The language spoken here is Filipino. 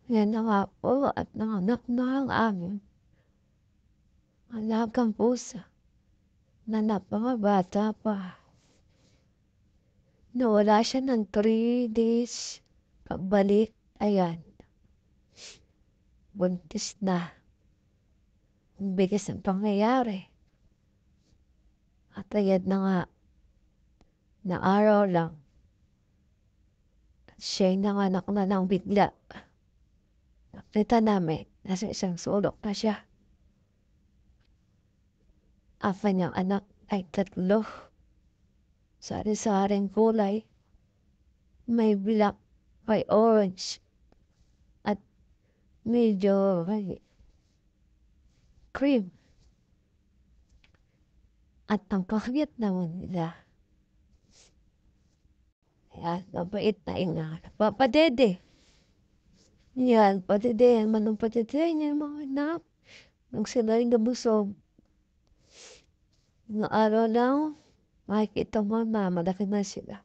Yan na nga po at nanganak na ang aming alagang pusa na napakabata pa. Nawala siya ng 3 days, pagbalik ayan, buntis na. Ang bilis ng pangyayari. At ayan na nga, na araw lang, siya'y nanganak na ng bigla. Nakita namin, nasa isang sulok na siya. Ang kanyang anak ay 3, sari-saring kulay, may black, may orange, at medyo may cream. At ang kakit naman nila. Ayan, mabait na ina. Papadede. Yan, padede. Manong padede niya mga anak. Nung sila'y nabusog. Noong araw lang, makikita mo na malaki na sila.